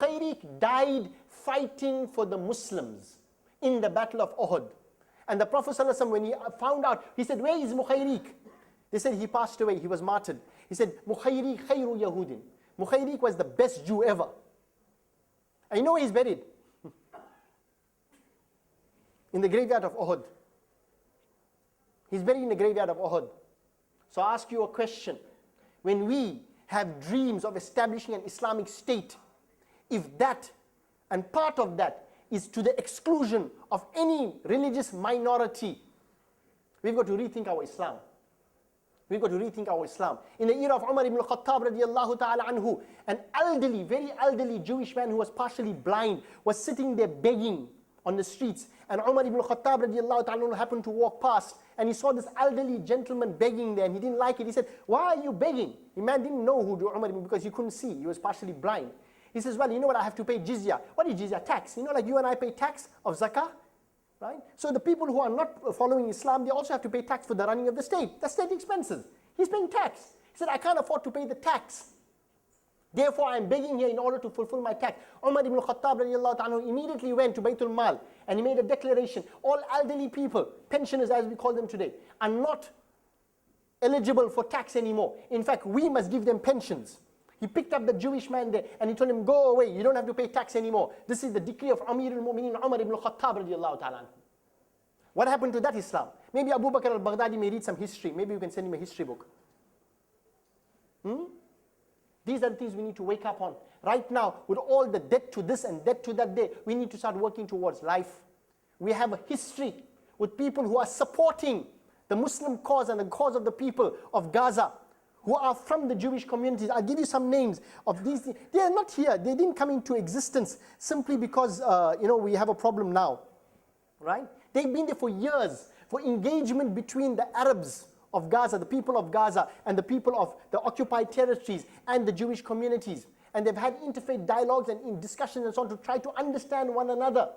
Mukhayriq died fighting for the Muslims in the battle of Uhud. And the Prophet ﷺ, when he found out, he said, where is Mukhayriq? They said he passed away, he was martyred. He said, Mukhayriq khayru Yahudin. Mukhayriq was the best Jew ever. And you know where he's buried? In the graveyard of Uhud. He's buried in the graveyard of Uhud. So I ask you a question. When we have dreams of establishing an Islamic state, if that, and part of that, is to the exclusion of any religious minority, we've got to rethink our Islam. We've got to rethink our Islam. In the era of Umar ibn al-Khattab radiallahu ta'ala anhu, an elderly, very elderly Jewish man who was partially blind was sitting there begging on the streets. And Umar ibn al-Khattab radiallahu ta'ala anhu happened to walk past, and he saw this elderly gentleman begging there, and he didn't like it. He said, why are you begging? The man didn't know who Umar ibn, because he couldn't see. He was partially blind. He says, well, you know what, I have to pay jizya. What is jizya? Tax. You know, like you and I pay tax of zakah, right? So the people who are not following Islam, they also have to pay tax for the running of the state. That's state expenses. He's paying tax. He said, I can't afford to pay the tax. Therefore, I'm begging here in order to fulfill my tax. Umar ibn al-Khattab radiallahu ta'ala immediately went to Baytul Mal, and he made a declaration. All elderly people, pensioners as we call them today, are not eligible for tax anymore. In fact, we must give them pensions. He picked up the Jewish man there and he told him, go away, you don't have to pay tax anymore. This is the decree of Amir al-Mu'mineen Umar ibn al-Khattab radiallahu ta'ala. What happened to that Islam? Maybe Abu Bakr al-Baghdadi may read some history. Maybe you can send him a history book. These are the things we need to wake up on. Right now, with all the debt to this and debt to that day, we need to start working towards life. We have a history with people who are supporting the Muslim cause and the cause of the people of Gaza, who are from the Jewish communities. I'll give you some names of these. They are not here. They didn't come into existence simply because we have a problem now, right? They've been there for years, for engagement between the Arabs of Gaza, the people of Gaza, and the people of the occupied territories and the Jewish communities. And they've had interfaith dialogues and in discussions and so on to try to understand one another.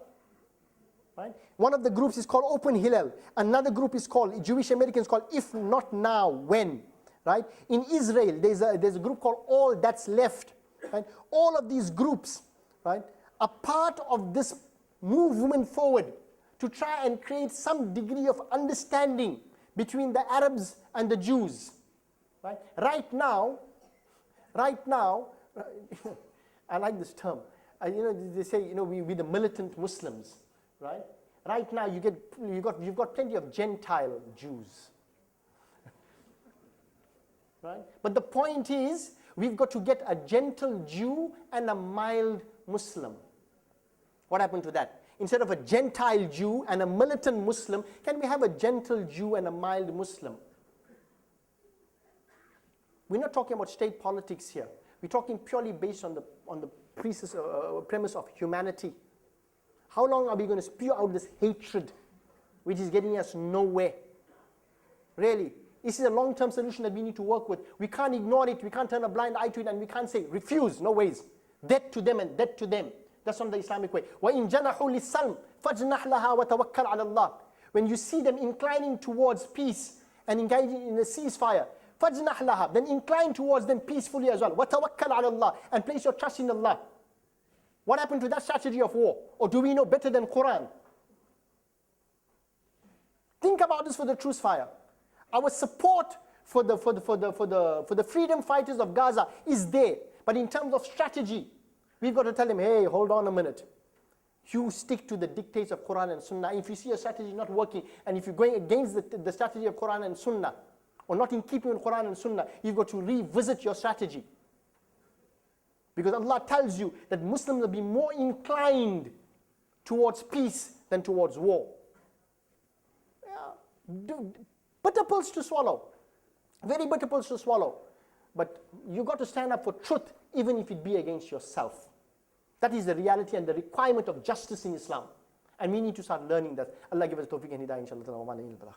Right? One of the groups is called Open Hillel. Another group is called, Jewish Americans called If Not Now, When. Right? In Israel, there's a group called All That's Left. Right? All of these groups, right, are part of this movement forward to try and create some degree of understanding between the Arabs and the Jews. Right? Right now, I like this term. They say, we the militant Muslims, right? Right now, you've got plenty of Gentile Jews. Right? But the point is, we've got to get a gentle Jew and a mild Muslim. What happened to that? Instead of a Gentile Jew and a militant Muslim, can we have a gentle Jew and a mild Muslim? We're not talking about state politics here. We're talking purely based on the premise of humanity. How long are we going to spew out this hatred, which is getting us nowhere? Really. This is a long-term solution that we need to work with. We can't ignore it. We can't turn a blind eye to it, and we can't say, refuse, no ways. Dead to them and dead to them. That's not the Islamic way. وَإِن جَنَحُوا لِلسَّلْمِ فَاجْنَحْ لَهَا وَتَوَكَّلْ عَلَى اللَّهِ. When you see them inclining towards peace and engaging in a ceasefire, فَاجْنَحْ لَهَا, then incline towards them peacefully as well. وَتَوَكَّلْ عَلَى اللَّهِ, and place your trust in Allah. What happened to that strategy of war? Or do we know better than Qur'an? Think about this for the truce fire. Our support for the freedom fighters of Gaza is there. But in terms of strategy, we've got to tell them, hey, hold on a minute. You stick to the dictates of Qur'an and Sunnah. If you see a strategy not working, and if you're going against the strategy of Qur'an and Sunnah, or not in keeping with Qur'an and Sunnah, you've got to revisit your strategy. Because Allah tells you that Muslims will be more inclined towards peace than towards war. Yeah. Bitter pills to swallow. Very bitter pills to swallow. But you've got to stand up for truth, even if it be against yourself. That is the reality and the requirement of justice in Islam. And we need to start learning that. Allah give us tawfiq and hidayah, inshallah.